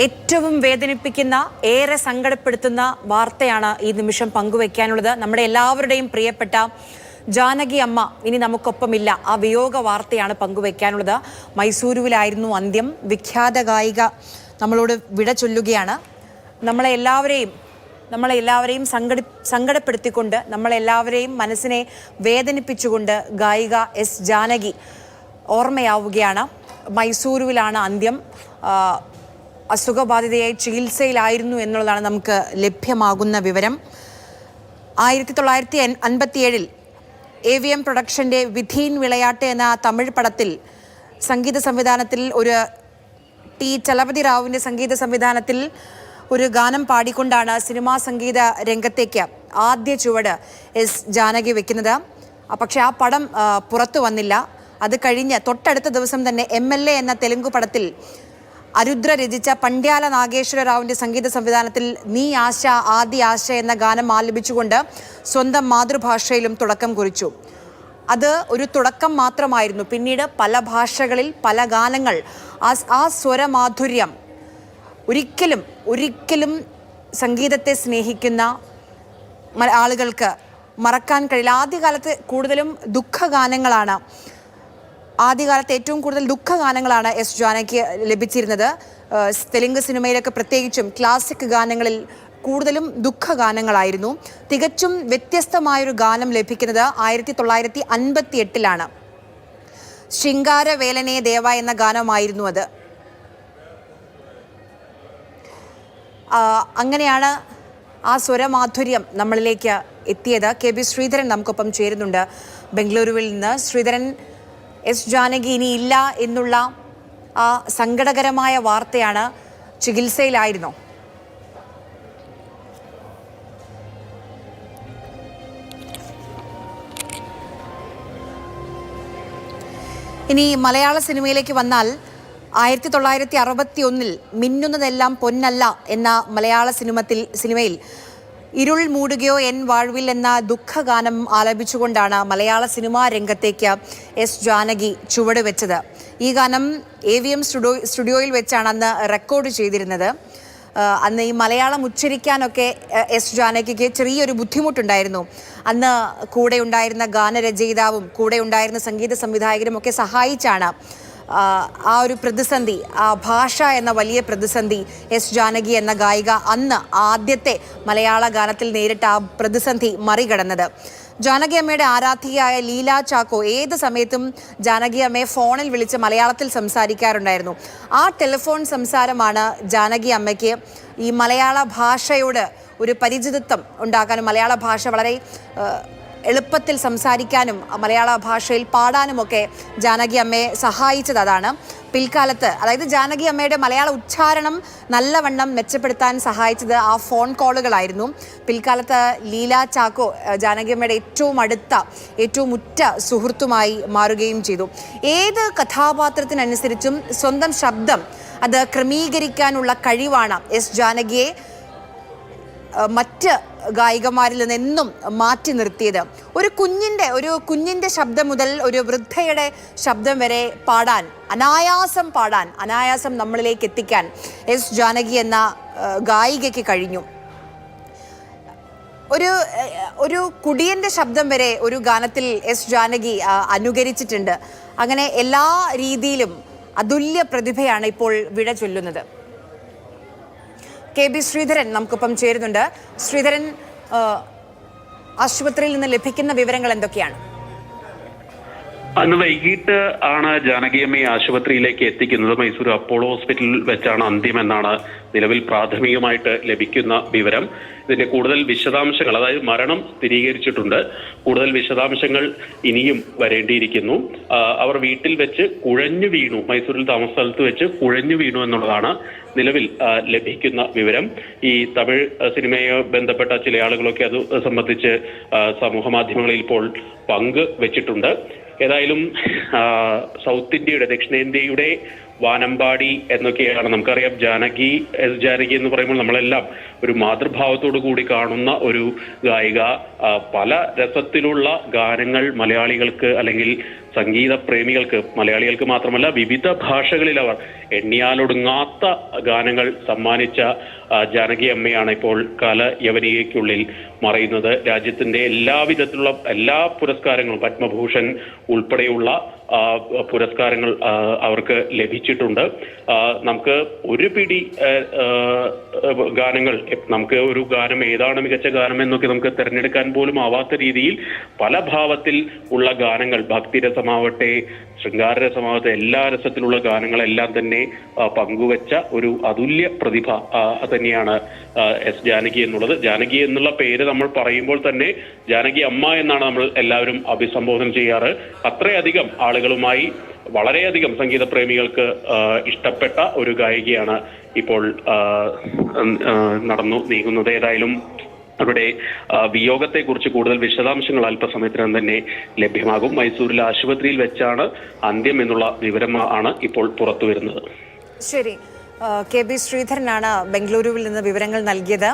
ഏറ്റവും വേദനിപ്പിക്കുന്ന, ഏറെ സങ്കടപ്പെടുത്തുന്ന വാർത്തയാണ് ഈ നിമിഷം പങ്കുവയ്ക്കാനുള്ളത്. നമ്മുടെ എല്ലാവരുടെയും പ്രിയപ്പെട്ട ജാനകി അമ്മ ഇനി നമുക്കൊപ്പമില്ല. ആ വിയോഗ വാർത്തയാണ് പങ്കുവയ്ക്കാനുള്ളത്. മൈസൂരുവിലായിരുന്നു അന്ത്യം. വിഖ്യാത ഗായിക നമ്മളോട് വിട ചൊല്ലുകയാണ്. നമ്മളെല്ലാവരെയും സങ്കടപ്പെടുത്തിക്കൊണ്ട്, നമ്മളെല്ലാവരെയും മനസ്സിനെ വേദനിപ്പിച്ചുകൊണ്ട് ഗായിക എസ് ജാനകി ഓർമ്മയാവുകയാണ്. മൈസൂരുവിലാണ് അന്ത്യം. അസുഖബാധിതയായി ചികിത്സയിലായിരുന്നു എന്നുള്ളതാണ് നമുക്ക് ലഭ്യമാകുന്ന വിവരം. 1957 AVM പ്രൊഡക്ഷൻ്റെ വിധീൻ വിളയാട്ട് എന്ന തമിഴ് പടത്തിൽ സംഗീത സംവിധാനത്തിൽ ഒരു ടി ചലപതി റാവുവിൻ്റെ സംഗീത സംവിധാനത്തിൽ ഒരു ഗാനം പാടിക്കൊണ്ടാണ് സിനിമാ സംഗീത രംഗത്തേക്ക് ആദ്യ ചുവട് എസ് ജാനകി വെക്കുന്നത്. പക്ഷേ ആ പടം പുറത്തു വന്നില്ല. അത് കഴിഞ്ഞ് തൊട്ടടുത്ത ദിവസം തന്നെ MLA എന്ന തെലുങ്ക് പടത്തിൽ അരുദ്ര രചിച്ച പണ്ഡ്യാല നാഗേശ്വര റാവുവിൻ്റെ സംഗീത സംവിധാനത്തിൽ നീ ആശ ആദി ആശ എന്ന ഗാനം ആലപിച്ചുകൊണ്ട് സ്വന്തം മാതൃഭാഷയിലും തുടക്കം കുറിച്ചു. അത് ഒരു തുടക്കം മാത്രമായിരുന്നു. പിന്നീട് പല ഭാഷകളിൽ പല ഗാനങ്ങൾ, ആ സ്വരമാധുര്യം ഒരിക്കലും സംഗീതത്തെ സ്നേഹിക്കുന്ന ആളുകൾക്ക് മറക്കാൻ കഴിയില്ല. ആദ്യകാലത്ത് കൂടുതലും ദുഃഖഗാനങ്ങളാണ്. ആദ്യകാലത്ത് ഏറ്റവും കൂടുതൽ ദുഃഖഗാനങ്ങളാണ് എസ് ജാനകിക്ക് ലഭിച്ചിരുന്നത്. തെലുങ്ക് സിനിമയിലൊക്കെ പ്രത്യേകിച്ചും ക്ലാസിക് ഗാനങ്ങളിൽ കൂടുതലും ദുഃഖഗാനങ്ങളായിരുന്നു. തികച്ചും വ്യത്യസ്തമായൊരു ഗാനം ലഭിക്കുന്നത് 1958 ശൃംഗാര വേലനേ ദേവ എന്ന ഗാനമായിരുന്നു അത്. അങ്ങനെയാണ് ആ സ്വരമാധുര്യം നമ്മളിലേക്ക് എത്തിയത്. KB ശ്രീധരൻ നമുക്കൊപ്പം ചേരുന്നുണ്ട് ബംഗളൂരുവിൽ നിന്ന്. ശ്രീധരൻ, എസ് ജാനകി ഇനിയില്ല എന്നുള്ള ആ സങ്കടകരമായ വാർത്തയാണ്. ചികിത്സയിലായിരുന്നോ? ഇനി മലയാള സിനിമയിലേക്ക് വന്നാൽ 1961 മിന്നുന്നതെല്ലാം പൊന്നല്ല എന്ന മലയാള സിനിമയിൽ ഇരുൾ മൂടുകയോ എൻ വാഴ്വിൽ എന്ന ദുഃഖഗാനം ആലപിച്ചുകൊണ്ടാണ് മലയാള സിനിമാ രംഗത്തേക്ക് എസ് ജാനകി ചുവട് വെച്ചത്. ഈ ഗാനം AVM സ്റ്റുഡിയോയിൽ വെച്ചാണ് അന്ന് റെക്കോർഡ് ചെയ്തിരുന്നത്. അന്ന് ഈ മലയാളം ഉച്ചരിക്കാനൊക്കെ എസ് ജാനകിക്ക് ചെറിയൊരു ബുദ്ധിമുട്ടുണ്ടായിരുന്നു. അന്ന് കൂടെ ഉണ്ടായിരുന്ന ഗാനരചയിതാവും കൂടെ ഉണ്ടായിരുന്ന സംഗീത സംവിധായകരും ഒക്കെ സഹായിച്ചാണ് ആ ഒരു പ്രതിസന്ധി, ആ ഭാഷ എന്ന വലിയ പ്രതിസന്ധി എസ് ജാനകി എന്ന ഗായിക അന്ന് ആദ്യത്തെ മലയാള ഗാനത്തിൽ നേരിട്ട ആ പ്രതിസന്ധി മറികടന്നത്. ജാനകി അമ്മയുടെ ആരാധികയായ ലീല ചാക്കോ ഏത് സമയത്തും ജാനകി അമ്മയെ ഫോണിൽ വിളിച്ച് മലയാളത്തിൽ സംസാരിക്കാറുണ്ടായിരുന്നു. ആ ടെലിഫോൺ സംസാരമാണ് ജാനകി അമ്മയ്ക്ക് ഈ മലയാള ഭാഷയോട് ഒരു പരിചിതത്വം ഉണ്ടാക്കാനും മലയാള ഭാഷ വളരെ എളുപ്പത്തിൽ സംസാരിക്കാനും മലയാള ഭാഷയിൽ പാടാനുമൊക്കെ ജാനകി അമ്മയെ സഹായിച്ചത് അതാണ്. പിൽക്കാലത്ത്, അതായത് ജാനകി അമ്മയുടെ മലയാള ഉച്ചാരണം നല്ലവണ്ണം മെച്ചപ്പെടുത്താൻ സഹായിച്ചത് ആ ഫോൺ കോളുകളായിരുന്നു. പിൽക്കാലത്ത് ലീല ചാക്കോ ജാനകി അമ്മയുടെ ഏറ്റവും അടുത്ത, ഏറ്റവും ഉറ്റ സുഹൃത്തുമായി മാറുകയും ചെയ്തു. ഏത് കഥാപാത്രത്തിനനുസരിച്ചും സ്വന്തം ശബ്ദം അത് ക്രമീകരിക്കാനുള്ള കഴിവാണ് എസ് ജാനകിയെ മറ്റ് ഗായികമാരിൽ നിന്നെന്നും മാറ്റി നിർത്തിയത്. ഒരു കുഞ്ഞിൻ്റെ ശബ്ദം മുതൽ ഒരു വൃദ്ധയുടെ ശബ്ദം വരെ അനായാസം നമ്മളിലേക്ക് എത്തിക്കാൻ എസ് ജാനകി എന്ന ഗായികയ്ക്ക് കഴിഞ്ഞു. ഒരു കുടിയൻ്റെ ശബ്ദം വരെ ഒരു ഗാനത്തിൽ എസ് ജാനകി അനുകരിച്ചിട്ടുണ്ട്. അങ്ങനെ എല്ലാ രീതിയിലും അതുല്യ പ്രതിഭയാണ് ഇപ്പോൾ വിട ചൊല്ലുന്നത്. KB ശ്രീധരൻ നമുക്കൊപ്പം ചേരുന്നുണ്ട്. ശ്രീധരൻ, ആശുപത്രിയിൽ നിന്ന് ലഭിക്കുന്ന വിവരങ്ങൾ എന്തൊക്കെയാണ്? അന്ന് വൈകിട്ട് ആണ് ജാനകിയമ്മയെ ആശുപത്രിയിലേക്ക് എത്തിക്കുന്നത്. മൈസൂർ അപ്പോളോ ഹോസ്പിറ്റലിൽ വെച്ചാണ് അന്ത്യം എന്നാണ് നിലവിൽ പ്രാഥമികമായിട്ട് ലഭിക്കുന്ന വിവരം. ഇതിന്റെ കൂടുതൽ വിശദാംശങ്ങൾ, അതായത് മരണം സ്ഥിരീകരിച്ചിട്ടുണ്ട്, കൂടുതൽ വിശദാംശങ്ങൾ ഇനിയും വരേണ്ടിയിരിക്കുന്നു. അവർ വീട്ടിൽ വെച്ച് കുഴഞ്ഞു വീണു, മൈസൂരിൽ താമസ സ്ഥലത്ത് വെച്ച് കുഴഞ്ഞു വീണു എന്നുള്ളതാണ് നിലവിൽ ലഭിക്കുന്ന വിവരം. ഈ തമിഴ് സിനിമയെ ബന്ധപ്പെട്ട ചില ആളുകളൊക്കെ അത് സംബന്ധിച്ച് സമൂഹ മാധ്യമങ്ങളിൽ ഇപ്പോൾ പങ്ക് വെച്ചിട്ടുണ്ട്. ഏതായാലും സൗത്ത് ഇന്ത്യയുടെ, ദക്ഷിണേന്ത്യയുടെ വാനമ്പാടി എന്നൊക്കെയാണ്. നമുക്കറിയാം ജാനകി എന്ന് പറയുമ്പോൾ നമ്മളെല്ലാം ഒരു മാതൃഭാവത്തോടു കൂടി കാണുന്ന ഒരു ഗായിക. പല രസത്തിലുള്ള ഗാനങ്ങൾ മലയാളികൾക്ക് അല്ലെങ്കിൽ സംഗീത പ്രേമികൾക്ക്, മലയാളികൾക്ക് മാത്രമല്ല വിവിധ ഭാഷകളിൽ അവർ എണ്ണിയാലൊടുങ്ങാത്ത ഗാനങ്ങൾ സമ്മാനിച്ച ജാനകി അമ്മയാണ് ഇപ്പോൾ കാലയവനികയ്ക്കുള്ളിൽ മറയുന്നത്. രാജ്യത്തിന്റെ എല്ലാവിധത്തിലുള്ള എല്ലാ പുരസ്കാരങ്ങളും, പത്മഭൂഷൺ ഉൾപ്പെടെയുള്ള പുരസ്കാരങ്ങൾ അവർക്ക് ലഭിച്ചിട്ടുണ്ട്. നമുക്ക് ഒരു പിടി ഗാനങ്ങൾ, നമുക്ക് ഒരു ഗാനം ഏതാണ് മികച്ച ഗാനം എന്നൊക്കെ നമുക്ക് തിരഞ്ഞെടുക്കാൻ പോലും ആവാത്ത രീതിയിൽ പല ഭാവത്തിൽ ഉള്ള ഗാനങ്ങൾ, ഭക്തിരസമാവട്ടെ ശൃംഗാരരസമാവട്ടെ എല്ലാ രസത്തിലുള്ള ഗാനങ്ങളെല്ലാം തന്നെ പങ്കുവച്ച ഒരു അതുല്യ പ്രതിഭ തന്നെയാണ് എസ് ജാനകി എന്നുള്ളത്. ജാനകി എന്നുള്ള പേര് നമ്മൾ പറയുമ്പോൾ തന്നെ ജാനകി അമ്മ എന്നാണ് നമ്മൾ എല്ലാവരും അഭിസംബോധന ചെയ്യാറ്. അത്രയധികം ആളുകളുമായി വളരെയധികം സംഗീത പ്രേമികൾക്ക് ഇഷ്ടപ്പെട്ട ഒരു ഗായികയാണ് ഇപ്പോൾ നടന്നു നീങ്ങുന്നത്. ഏതായാലും അവരുടെ വിയോഗത്തെക്കുറിച്ച് കൂടുതൽ വിശദാംശങ്ങൾ അല്പസമയത്തിനകം തന്നെ ലഭ്യമാകും. മൈസൂരിലെ ആശുപത്രിയിൽ വെച്ചാണ് അന്ത്യം എന്നുള്ള വിവരം ആണ് ഇപ്പോൾ പുറത്തു വരുന്നത്. ശരി, കെ ബി ശ്രീധരനാണ് ബംഗളൂരുവിൽ നിന്ന് വിവരങ്ങൾ നൽകിയത്.